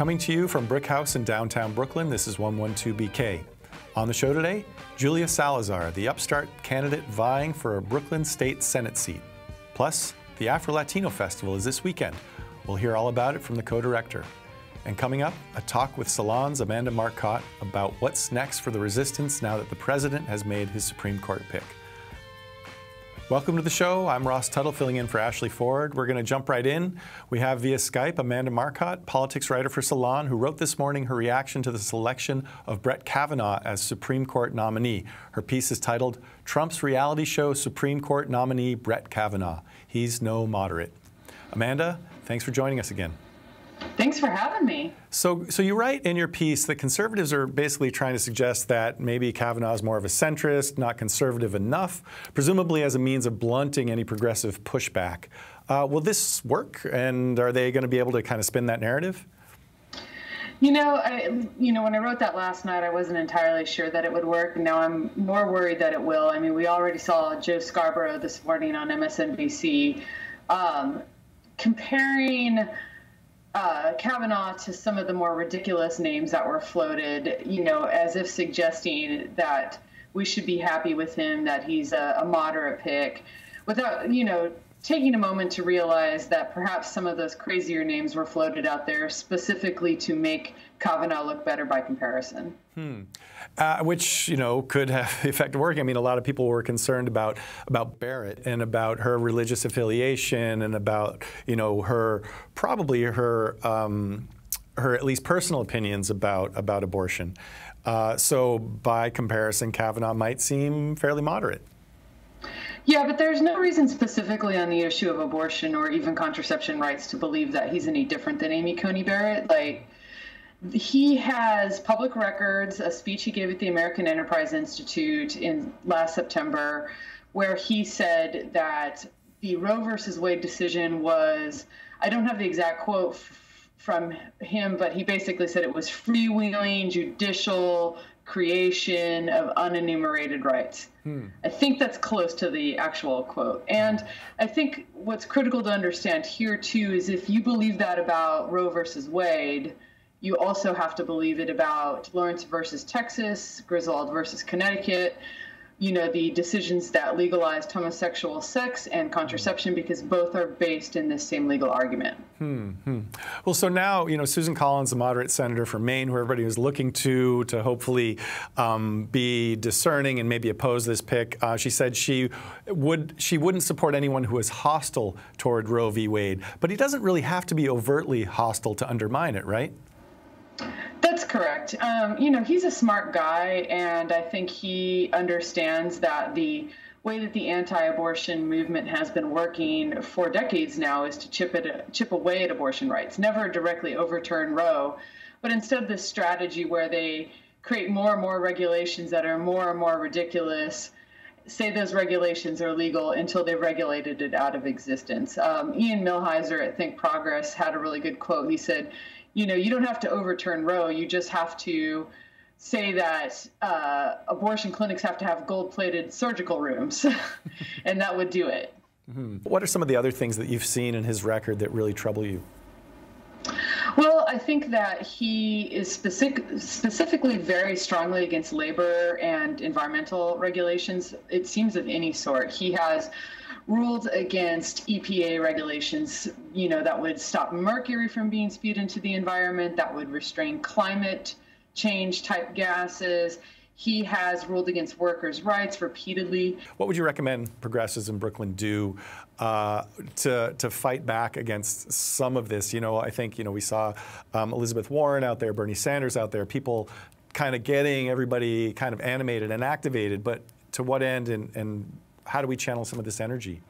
Coming to you from Brick House in downtown Brooklyn, this is 112BK. On the show today, Julia Salazar, the upstart candidate vying for a Brooklyn State Senate seat. Plus, the Afro-Latino Festival is this weekend. We'll hear all about it from the co-director. And coming up, a talk with Salon's Amanda Marcotte about what's next for the resistance now that the president has made his Supreme Court pick. Welcome to the show. I'm Ross Tuttle, filling in for Ashley Ford. We're going to jump right in. We have via Skype Amanda Marcotte, politics writer for Salon, who wrote this morning her reaction to the selection of Brett Kavanaugh as Supreme Court nominee. Her piece is titled, "Trump's Reality Show Supreme Court Nominee Brett Kavanaugh. He's no moderate." Amanda, thanks for joining us again. Thanks for having me. So you write in your piece that conservatives are basically trying to suggest that maybe Kavanaugh is more of a centrist, not conservative enough, presumably as a means of blunting any progressive pushback. Will this work? And are they going to be able to kind of spin that narrative? When I wrote that last night, I wasn't entirely sure that it would work. Now I'm more worried that it will. I mean, we already saw Joe Scarborough this morning on MSNBC comparing Kavanaugh to some of the more ridiculous names that were floated, as if suggesting that we should be happy with him, that he's a moderate pick, without, taking a moment to realize that perhaps some of those crazier names were floated out there specifically to make Kavanaugh look better by comparison. Which, could have the effect of working. I mean, a lot of people were concerned about Barrett and about her religious affiliation and about, her at least personal opinions about abortion. So by comparison, Kavanaugh might seem fairly moderate. Yeah, but there's no reason specifically on the issue of abortion or even contraception rights to believe that he's any different than Amy Coney Barrett. He has public records, a speech he gave at the American Enterprise Institute in last September, where he said that the Roe versus Wade decision was, I don't have the exact quote from him, but he basically said it was freewheeling judicial creation of unenumerated rights. I think that's close to the actual quote. And I think what's critical to understand here, too, is if you believe that about Roe versus Wade, you also have to believe it about Lawrence versus Texas, Griswold versus Connecticut, the decisions that legalized homosexual sex and contraception, because both are based in this same legal argument. Well, so now, Susan Collins, the moderate senator from Maine, who everybody was looking to hopefully be discerning and maybe oppose this pick, she said she wouldn't support anyone who is hostile toward Roe v. Wade. But he doesn't really have to be overtly hostile to undermine it, right? That's correct. He's a smart guy, and I think he understands that the way that the anti-abortion movement has been working for decades now is to chip away at abortion rights, never directly overturn Roe, but instead this strategy where they create more and more regulations that are more and more ridiculous, say those regulations are legal until they've regulated it out of existence. Ian Millhiser at Think Progress had a really good quote. He said, you don't have to overturn Roe. You just have to say that abortion clinics have to have gold-plated surgical rooms, and that would do it. What are some of the other things that you've seen in his record that really trouble you? Well, I think that he is specifically very strongly against labor and environmental regulations, it seems, of any sort. He has ruled against EPA regulations, that would stop mercury from being spewed into the environment, that would restrain climate change type gases. He has ruled against workers' rights repeatedly. What would you recommend progressives in Brooklyn do to fight back against some of this? I think, we saw Elizabeth Warren out there, Bernie Sanders out there, people kind of getting everybody kind of animated and activated, but to what end and how do we channel some of this energy?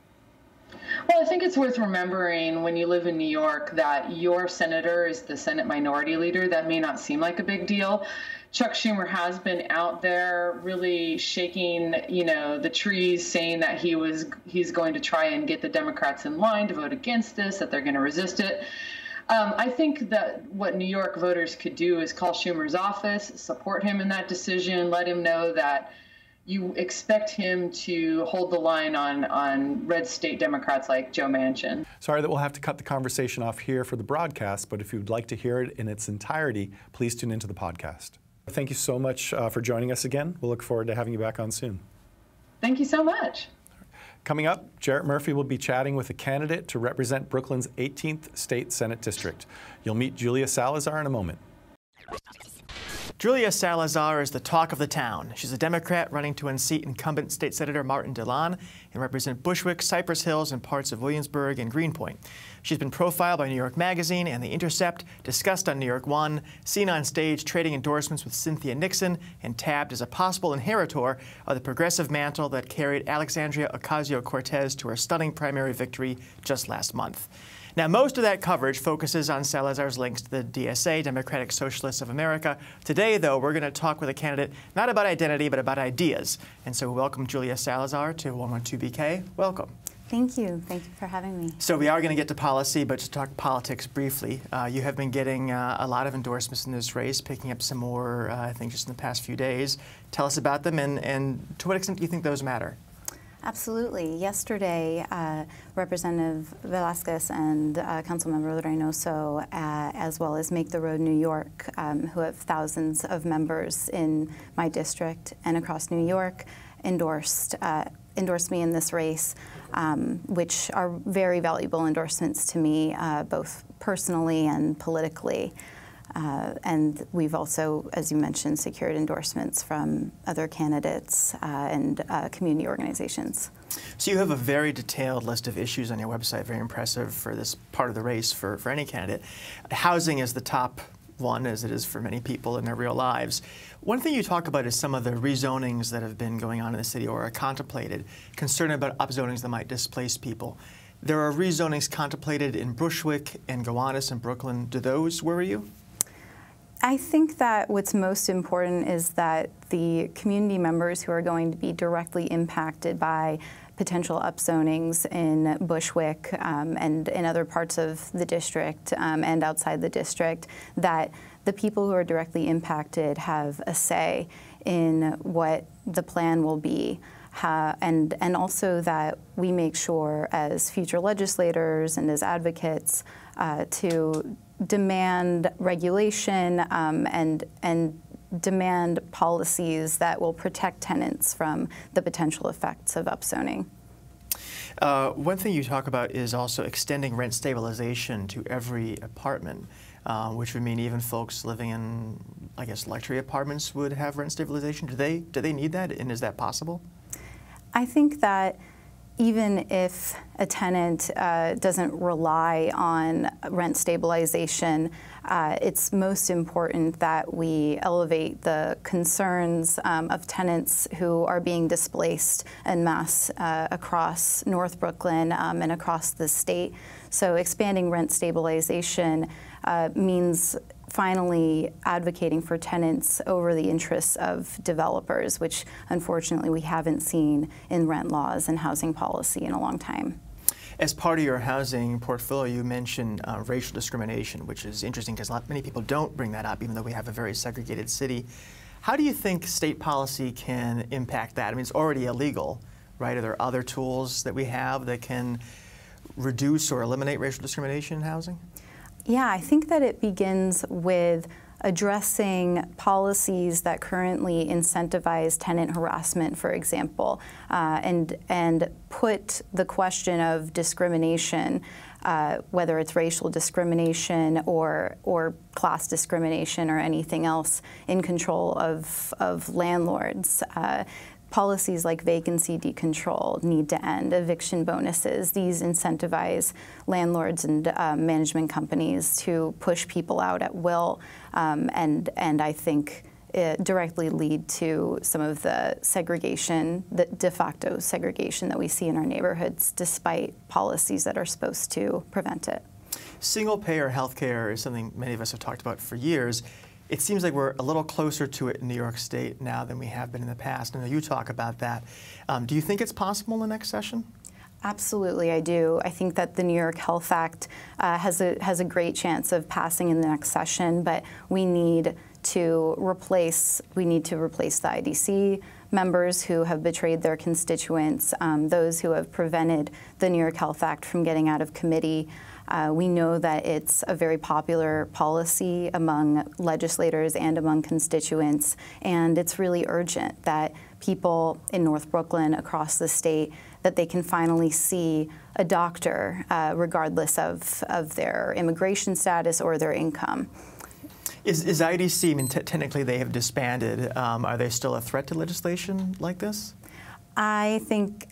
Well, I think it's worth remembering when you live in New York that your senator is the Senate minority leader. That may not seem like a big deal. Chuck Schumer has been out there really shaking, the trees, saying that he's going to try and get the Democrats in line to vote against this, that they're going to resist it. I think that what New York voters could do is call Schumer's office, support him in that decision, let him know that you expect him to hold the line on red state Democrats like Joe Manchin. Sorry that we'll have to cut the conversation off here for the broadcast, but if you'd like to hear it in its entirety, please tune into the podcast. Thank you so much for joining us again. We'll look forward to having you back on soon. Thank you so much. Coming up, Jarrett Murphy will be chatting with a candidate to represent Brooklyn's 18th State Senate District. You'll meet Julia Salazar in a moment. Julia Salazar is the talk of the town. She's a Democrat running to unseat incumbent State Senator Martin DeLon and represent Bushwick, Cypress Hills, and parts of Williamsburg and Greenpoint. She's been profiled by New York Magazine and The Intercept, discussed on New York One, seen on stage trading endorsements with Cynthia Nixon, and tabbed as a possible inheritor of the progressive mantle that carried Alexandria Ocasio-Cortez to her stunning primary victory just last month. Now, most of that coverage focuses on Salazar's links to the DSA, Democratic Socialists of America. Today, though, we're going to talk with a candidate not about identity, but about ideas. And so we welcome Julia Salazar to 112BK. Welcome. Thank you. Thank you for having me. So we are going to get to policy, but to talk politics briefly, you have been getting a lot of endorsements in this race, picking up some more, I think, just in the past few days. Tell us about them, and to what extent do you think those matter? Absolutely. Yesterday, Representative Velasquez and Councilmember Reynoso, as well as Make the Road New York, who have thousands of members in my district and across New York, endorsed me in this race, which are very valuable endorsements to me, both personally and politically. And we've also, as you mentioned, secured endorsements from other candidates and community organizations. So you have a very detailed list of issues on your website, very impressive for this part of the race for any candidate. Housing is the top one, as it is for many people in their real lives. One thing you talk about is some of the rezonings that have been going on in the city or are contemplated, concern about upzonings that might displace people. There are rezonings contemplated in Bushwick and Gowanus and Brooklyn. Do those worry you? I think that what's most important is that the community members who are going to be directly impacted by potential upzonings in Bushwick and in other parts of the district and outside the district, that the people who are directly impacted have a say in what the plan will be. And also that we make sure as future legislators and as advocates to demand regulation and demand policies that will protect tenants from the potential effects of upzoning. One thing you talk about is also extending rent stabilization to every apartment, which would mean even folks living in, I guess, luxury apartments would have rent stabilization. Do they need that, and is that possible? I think that even if a tenant doesn't rely on rent stabilization, it's most important that we elevate the concerns of tenants who are being displaced en masse across North Brooklyn and across the state. So expanding rent stabilization means finally advocating for tenants over the interests of developers, which unfortunately we haven't seen in rent laws and housing policy in a long time. As part of your housing portfolio, you mentioned racial discrimination, which is interesting because many people don't bring that up, even though we have a very segregated city. How do you think state policy can impact that? I mean, it's already illegal, right? Are there other tools that we have that can reduce or eliminate racial discrimination in housing? Yeah, I think that it begins with addressing policies that currently incentivize tenant harassment, for example, and put the question of discrimination, whether it's racial discrimination or class discrimination or anything else, in control of landlords. Policies like vacancy decontrol need to end, eviction bonuses. These incentivize landlords and management companies to push people out at will, and I think directly lead to some of the segregation, the de facto segregation that we see in our neighborhoods, despite policies that are supposed to prevent it. Single-payer health care is something many of us have talked about for years. It seems like we're a little closer to it in New York State now than we have been in the past. I know you talk about that. Do you think it's possible in the next session? Absolutely, I do. I think that the New York Health Act has a great chance of passing in the next session, but we need we need to replace the IDC members who have betrayed their constituents, those who have prevented the New York Health Act from getting out of committee. We know that it's a very popular policy among legislators and among constituents, and it's really urgent that people in North Brooklyn, across the state, that they can finally see a doctor regardless of their immigration status or their income. Is IDC, I mean, technically they have disbanded. Are they still a threat to legislation like this? I think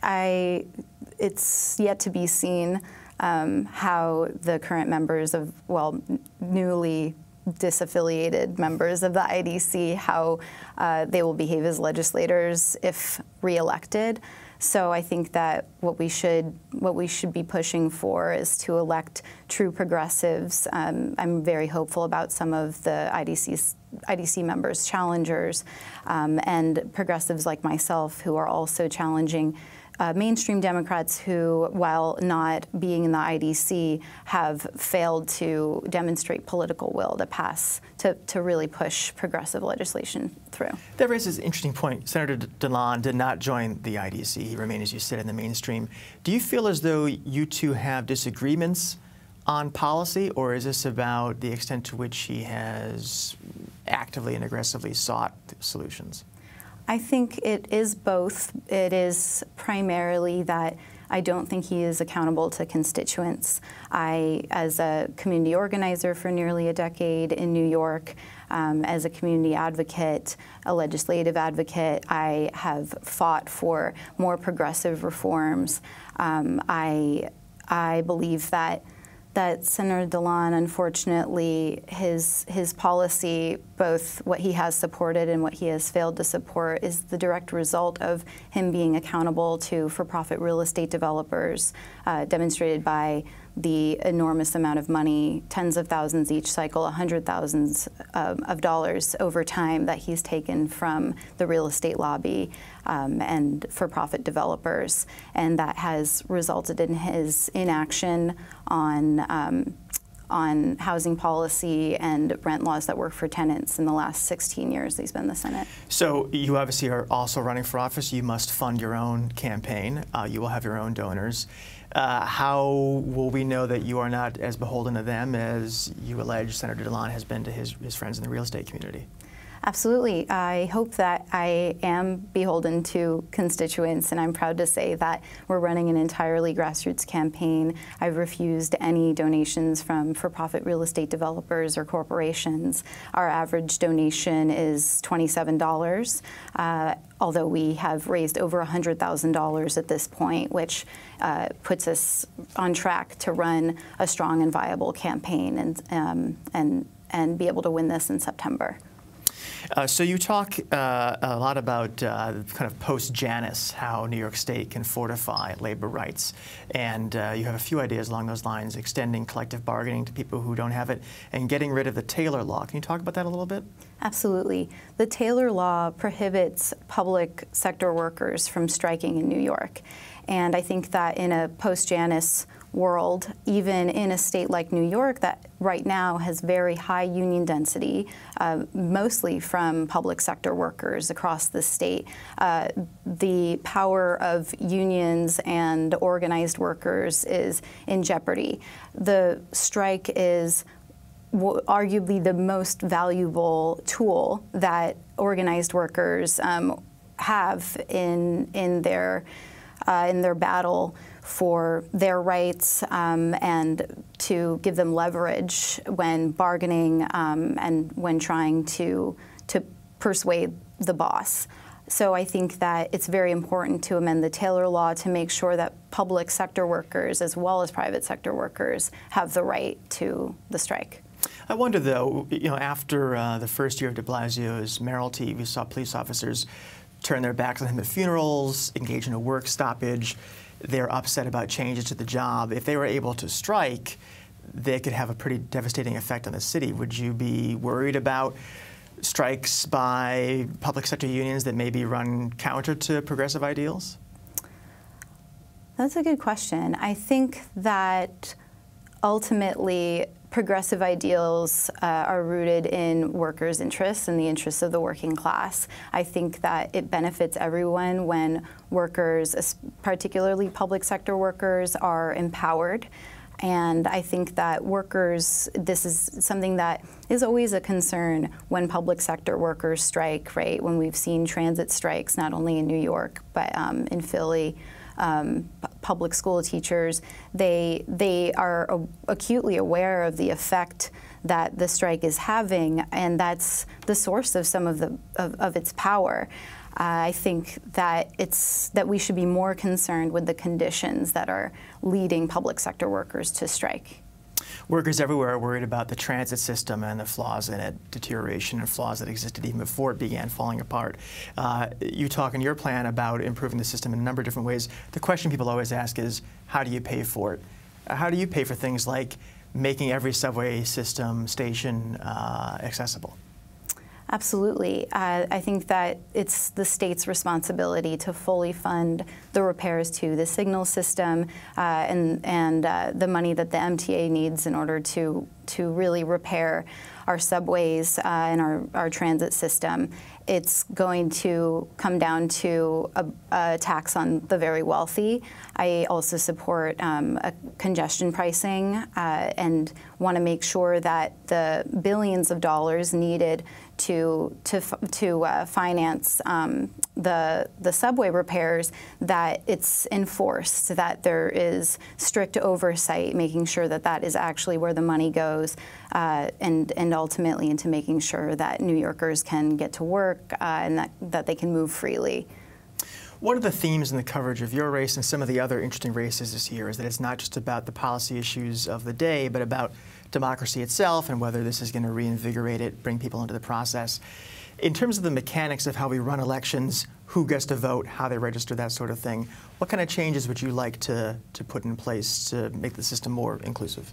it's yet to be seen how the current members of, well, newly disaffiliated members of the IDC, how they will behave as legislators if reelected. So I think that what we should be pushing for is to elect true progressives. I'm very hopeful about some of the IDC members, challengers, and progressives like myself who are also challenging mainstream Democrats who, while not being in the IDC, have failed to demonstrate political will to pass, to really push progressive legislation through. That raises an interesting point. Senator DeLon did not join the IDC. He remained, as you said, in the mainstream. Do you feel as though you two have disagreements on policy, or is this about the extent to which he has actively and aggressively sought solutions? I think it is both. It is primarily that I don't think he is accountable to constituents. As a community organizer for nearly a decade in New York, as a community advocate, a legislative advocate, I have fought for more progressive reforms. I believe that Senator DeLon, unfortunately, his policy, both what he has supported and what he has failed to support, is the direct result of him being accountable to for-profit real estate developers, demonstrated by the enormous amount of money, tens of thousands each cycle, $100,000s of dollars over time that he's taken from the real estate lobby and for-profit developers, and that has resulted in his inaction on housing policy and rent laws that work for tenants in the last 16 years he's been in the Senate. So you obviously are also running for office. You must fund your own campaign. You will have your own donors. How will we know that you are not as beholden to them as you allege Senator DeLon has been to his friends in the real estate community? Absolutely. I hope that I am beholden to constituents, and I'm proud to say that we're running an entirely grassroots campaign. I've refused any donations from for-profit real estate developers or corporations. Our average donation is $27, although we have raised over $100,000 at this point, which puts us on track to run a strong and viable campaign and be able to win this in September. So you talk a lot about kind of post-Janus, how New York State can fortify labor rights. And you have a few ideas along those lines, extending collective bargaining to people who don't have it and getting rid of the Taylor Law. Can you talk about that a little bit? Absolutely. The Taylor Law prohibits public sector workers from striking in New York. And I think that in a post-Janus world, even in a state like New York that right now has very high union density, mostly from public sector workers across the state, the power of unions and organized workers is in jeopardy. The strike is arguably the most valuable tool that organized workers have in their battle for their rights and to give them leverage when bargaining and when trying to persuade the boss. So I think that it's very important to amend the Taylor Law to make sure that public sector workers as well as private sector workers have the right to the strike. I wonder, though, after the first year of de Blasio's mayoralty, we saw police officers turn their backs on him at funerals, engage in a work stoppage. They're upset about changes to the job. If they were able to strike, they could have a pretty devastating effect on the city. Would you be worried about strikes by public sector unions that maybe run counter to progressive ideals? That's a good question. I think that ultimately progressive ideals are rooted in workers' interests and the interests of the working class. I think that it benefits everyone when workers, particularly public sector workers, are empowered. And I think that workers, this is something that is always a concern when public sector workers strike, right? When we've seen transit strikes, not only in New York, but in Philly, public school teachers, they are acutely aware of the effect that the strike is having, and that's the source of some of its power. I think that we should be more concerned with the conditions that are leading public sector workers to strike. Workers everywhere are worried about the transit system and the flaws in it, deterioration and flaws that existed even before it began falling apart. You talk in your plan about improving the system in a number of different ways. The question people always ask is, how do you pay for it? How do you pay for things like making every subway system station accessible? Absolutely. I think that it's the state's responsibility to fully fund the repairs to the signal system and the money that the MTA needs in order to really repair our subways and our transit system. It's going to come down to a tax on the very wealthy. I also support a congestion pricing and want to make sure that the billions of dollars needed to finance the subway repairs, that it's enforced, that there is strict oversight, making sure that that is actually where the money goes, and ultimately into making sure that New Yorkers can get to work and that they can move freely. One of the themes in the coverage of your race and some of the other interesting races this year is that it's not just about the policy issues of the day, but about democracy itself and whether this is going to reinvigorate it, bring people into the process. In terms of the mechanics of how we run elections, who gets to vote, how they register, that sort of thing, what kind of changes would you like to put in place to make the system more inclusive?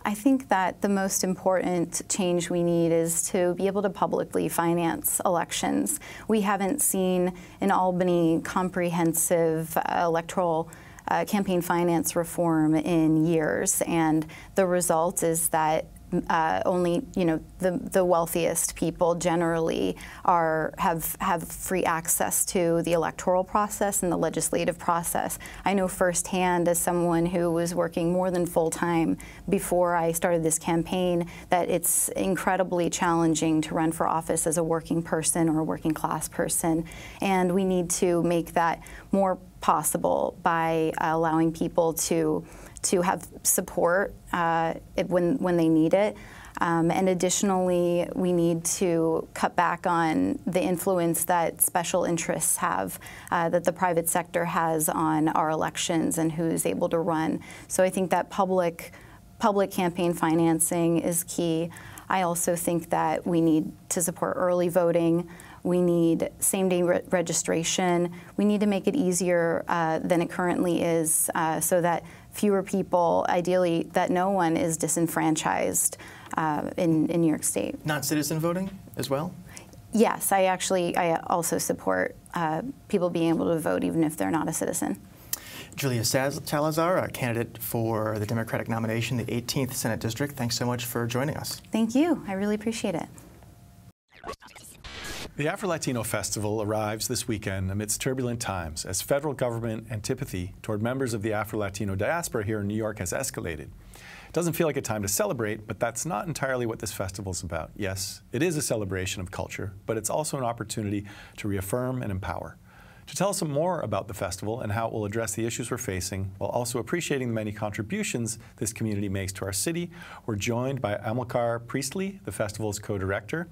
I think that the most important change we need is to be able to publicly finance elections. We haven't seen in Albany comprehensive electoral campaign finance reform in years, and the result is that only, the wealthiest people generally have free access to the electoral process and the legislative process. I know firsthand, as someone who was working more than full-time before I started this campaign, that it's incredibly challenging to run for office as a working person or a working class person, and we need to make that more possible by allowing people to have support when they need it. And additionally, we need to cut back on the influence that special interests have, that the private sector has on our elections and who's able to run. So I think that public campaign financing is key. I also think that we need to support early voting. We need same-day registration. We need to make it easier than it currently is so that fewer people, ideally that no one is disenfranchised in New York State. Non-citizen voting as well? Yes, I also support people being able to vote even if they're not a citizen. Julia Salazar, a candidate for the Democratic nomination, the 18th Senate District, thanks so much for joining us. Thank you. I really appreciate it. The Afro-Latino Festival arrives this weekend amidst turbulent times as federal government antipathy toward members of the Afro-Latino diaspora here in New York has escalated. It doesn't feel like a time to celebrate, but that's not entirely what this festival is about. Yes, it is a celebration of culture, but it's also an opportunity to reaffirm and empower. To tell us some more about the festival and how it will address the issues we're facing, while also appreciating the many contributions this community makes to our city, we're joined by Amilcar Priestley, the festival's co-director.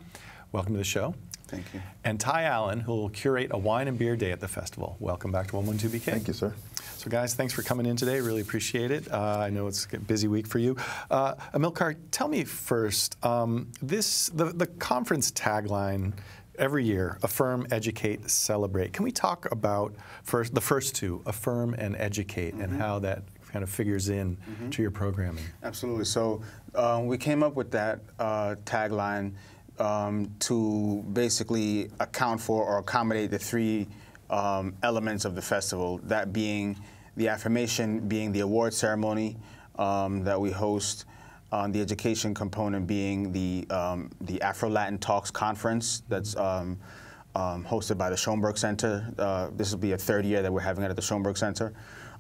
Welcome to the show. Thank you. And Ty Allen, who will curate a wine and beer day at the festival. Welcome back to 112BK. Thank you, sir. So guys, thanks for coming in today. Really appreciate it. I know it's a busy week for you. Amilcar, tell me first, the conference tagline every year, affirm, educate, celebrate. Can we talk about the first two, affirm and educate, and how that kind of figures in to your programming? Absolutely. So we came up with that tagline to basically account for or accommodate the three elements of the festival, that being the affirmation, being the award ceremony that we host, The education component being the Afro-Latin Talks Conference that's hosted by the Schoenberg Center. This will be a third year that we're having it at the Schoenberg Center.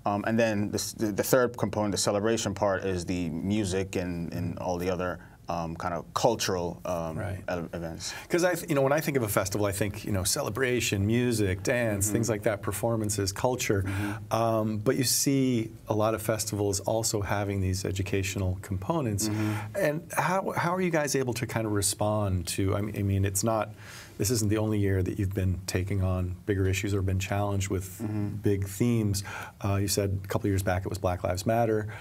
And then the third component, the celebration part, is the music and all the other kind of cultural events. Because when I think of a festival, I think celebration, music, dance, things like that, performances, culture. But you see a lot of festivals also having these educational components. And how are you guys able to kind of respond to? I mean, it's not. This isn't the only year that you've been taking on bigger issues or been challenged with big themes. You said a couple of years back it was Black Lives Matter.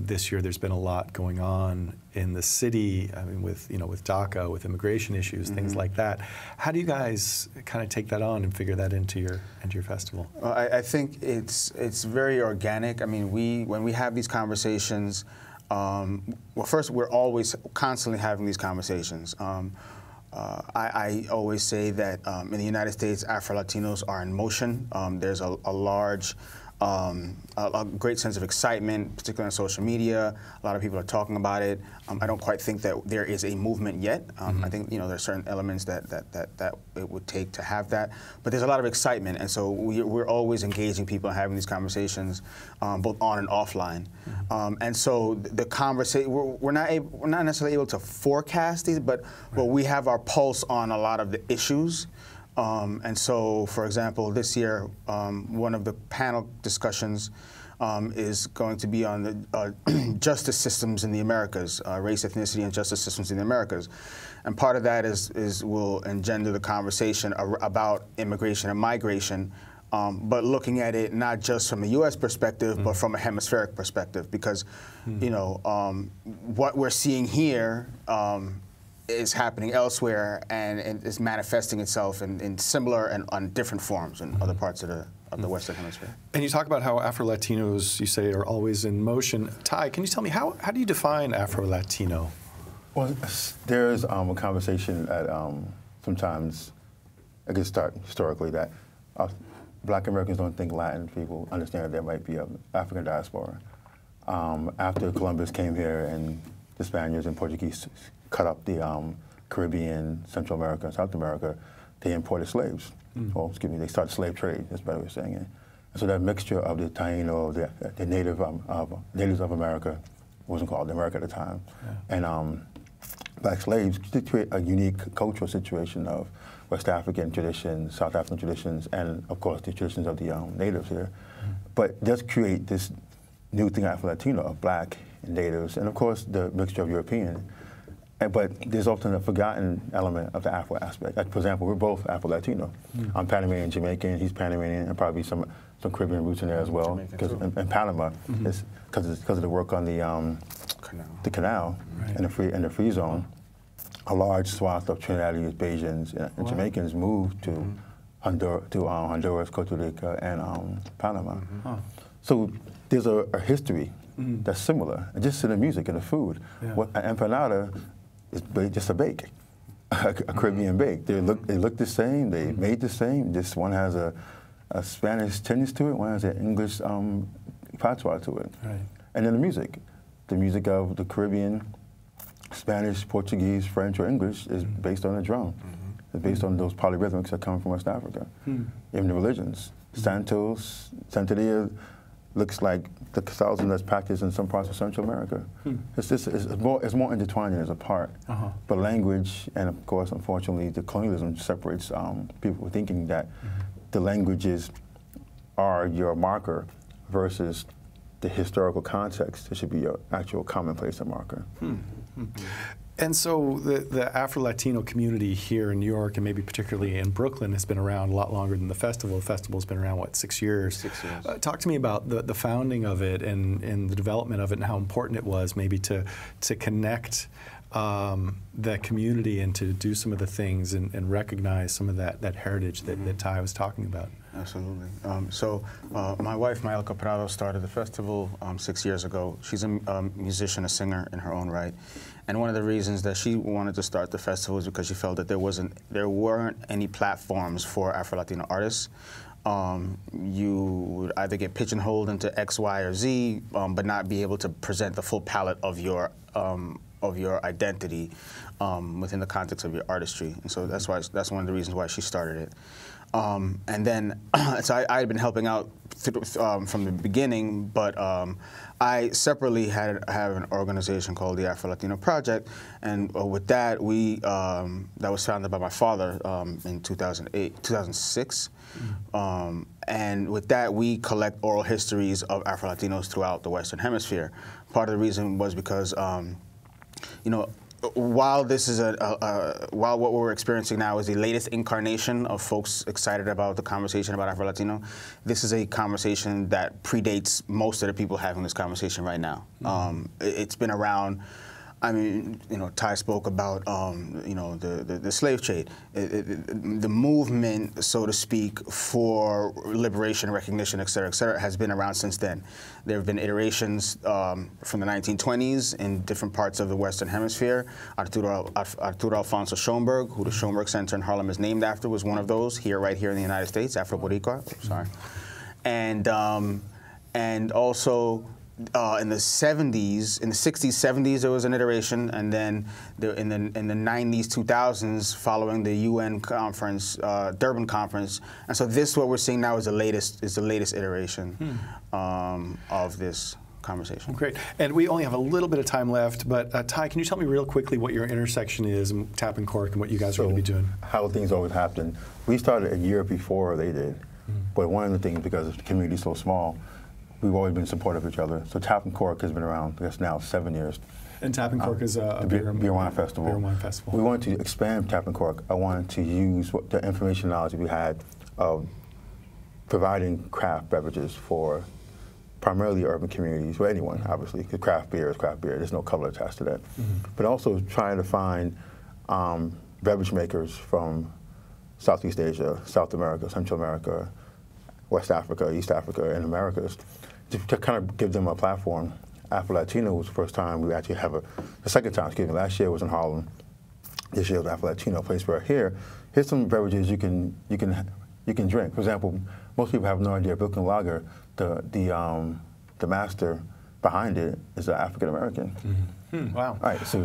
This year there's been a lot going on in the city. I mean, with with DACA, with immigration issues, things like that. How do you guys kind of take that on and figure that into your festival? I think it's very organic. I mean, when we have these conversations, well, first we're always constantly having these conversations. I always say that in the United States, Afro-Latinos are in motion. There's a large, a great sense of excitement, particularly on social media. A lot of people are talking about it. I don't quite think that there is a movement yet. I think there are certain elements that it would take to have that. But there's a lot of excitement, and so we're always engaging people and having these conversations, both on and offline. And so the conversation, we're not necessarily able to forecast these, but we have our pulse on a lot of the issues. And so, for example, this year, one of the panel discussions is going to be on the justice systems in the Americas, race, ethnicity, and justice systems in the Americas. And part of that will engender the conversation about immigration and migration, but looking at it not just from a U.S. perspective, but from a hemispheric perspective, because what we're seeing here is happening elsewhere, and is manifesting itself in similar and on different forms in other parts of the Western Hemisphere. And you talk about how Afro-Latinos, you say, are always in motion. Ty, can you tell me, how do you define Afro-Latino? Well, there's a conversation that sometimes, I could start historically, that Black Americans don't think Latin people understand that there might be an African diaspora. After Columbus came here and the Spaniards and Portuguese cut up the Caribbean, Central America, and South America, they imported slaves. Well, excuse me, they started slave trade, that's a better way of saying it. And so that mixture of the Taino, the natives of America, wasn't called America at the time, and Black slaves did create a unique cultural situation of West African traditions, South African traditions, and of course the traditions of the natives here. But it does create this new thing, Afro-Latino, of Black and natives, and of course the mixture of European. But there's often a forgotten element of the Afro aspect. Like, for example, we're both Afro-Latino. I'm Panamanian, Jamaican, he's Panamanian, and probably some Caribbean roots in there as well. Because in Panama, because of the work on the canal and the free zone, a large swath of Trinidadians, Bajans, and Jamaicans moved to Honduras, Costa Rica, and Panama. So there's a history that's similar, just in the music and the food. What an empanada is just a bake, a Caribbean bake. They look the same, they made the same, just one has a Spanish tinge to it, one has an English patois to it. And then the music of the Caribbean, Spanish, Portuguese, French, or English is based on the drum. It's based on those polyrhythmics that come from West Africa. Even the religions, Santos, Santeria, looks like the Catholicism that's practiced in some parts of Central America. It's more intertwined than it's apart. But language, and of course, unfortunately, the colonialism separates people thinking that the languages are your marker versus the historical context. It should be your actual commonplace and marker. And so the Afro-Latino community here in New York, and maybe particularly in Brooklyn, has been around a lot longer than the festival. The festival's been around, what, 6 years? 6 years. Talk to me about the founding of it and the development of it and how important it was maybe to connect the community and to do some of the things and recognize some of that heritage that Ty was talking about. Absolutely. So my wife, Amilcar, started the festival 6 years ago. She's a musician, a singer in her own right. And one of the reasons that she wanted to start the festival is because she felt that there weren't any platforms for Afro-Latino artists. you would either get pigeonholed into X, Y, or Z, but not be able to present the full palette of your identity within the context of your artistry. And so that's one of the reasons why she started it. And then, so I had been helping out from the beginning, but I separately have an organization called the Afro-Latino Project, and with that, that was founded by my father in 2006. And with that, we collect oral histories of Afro-Latinos throughout the Western Hemisphere. Part of the reason was because, you know, while this is while what we're experiencing now is the latest incarnation of folks excited about the conversation about Afro-Latino, this is a conversation that predates most of the people having this conversation right now. It's been around. I mean, you know, Ty spoke about, you know, the slave trade. The movement, so to speak, for liberation, recognition, et cetera, has been around since then. There have been iterations from the 1920s in different parts of the Western Hemisphere. Arturo Alfonso Schoenberg, who the Schoenberg Center in Harlem is named after, was one of those, right here in the United States, Afro-Boricua, sorry. And also, in the 60s, 70s, there was an iteration, and then in the 90s, 2000s, following the UN conference, Durban conference, and so this, what we're seeing now, is the latest iteration of this conversation. Great, and we only have a little bit of time left, but Ty, can you tell me real quickly what your intersection is in Tap+Cork and what you guys are going to be doing? How things always happen. We started a year before they did, but one of the things, because the community is so small, we've always been supportive of each other. So Tap+Cork has been around, I guess now, 7 years. And Tap+Cork is a beer wine festival. Beer wine festival. We wanted to expand Tap+Cork. I wanted to use the information knowledge we had of providing craft beverages for primarily urban communities, or anyone, obviously, because craft beer is craft beer. There's no color attached to that. But also trying to find beverage makers from Southeast Asia, South America, Central America, West Africa, East Africa, and Americas, to kind of give them a platform. Afro-Latino was the first time we actually have the second time, excuse me, last year was in Harlem. This year was Afro-Latino, place where here's some beverages you can drink. For example, most people have no idea Brooklyn Lager, the master behind it is an African American. Wow. All right, so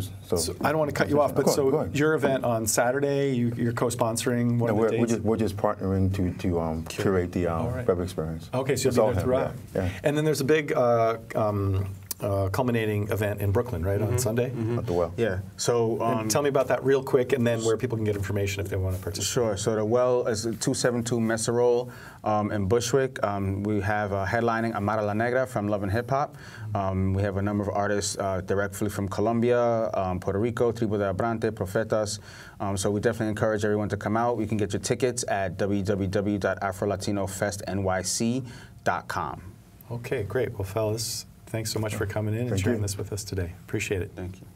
I don't want to cut you off, but so your event on Saturday, you're co-sponsoring one of the dates? We're just partnering to curate the beverage experience. Okay, so you'll be there throughout. Yeah. And then there's a big culminating event in Brooklyn, right, on Sunday? At the Well. Yeah. So tell me about that real quick, and then where people can get information if they want to participate. Sure. So the Well is 272 Messerol in Bushwick. We have headlining Amara La Negra from Love and Hip Hop. We have a number of artists directly from Colombia, Puerto Rico, Tribu de Abrante, Profetas. So we definitely encourage everyone to come out. You can get your tickets at www.afrolatinofestnyc.com. Okay, great. Well, fellas, thanks so much for coming in and sharing this with us today. Appreciate it. Thank you.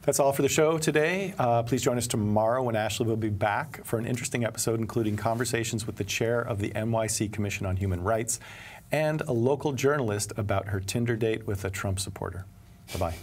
That's all for the show today. Please join us tomorrow when Ashley will be back for an interesting episode, including conversations with the chair of the NYC Commission on Human Rights and a local journalist about her Tinder date with a Trump supporter. Bye-bye.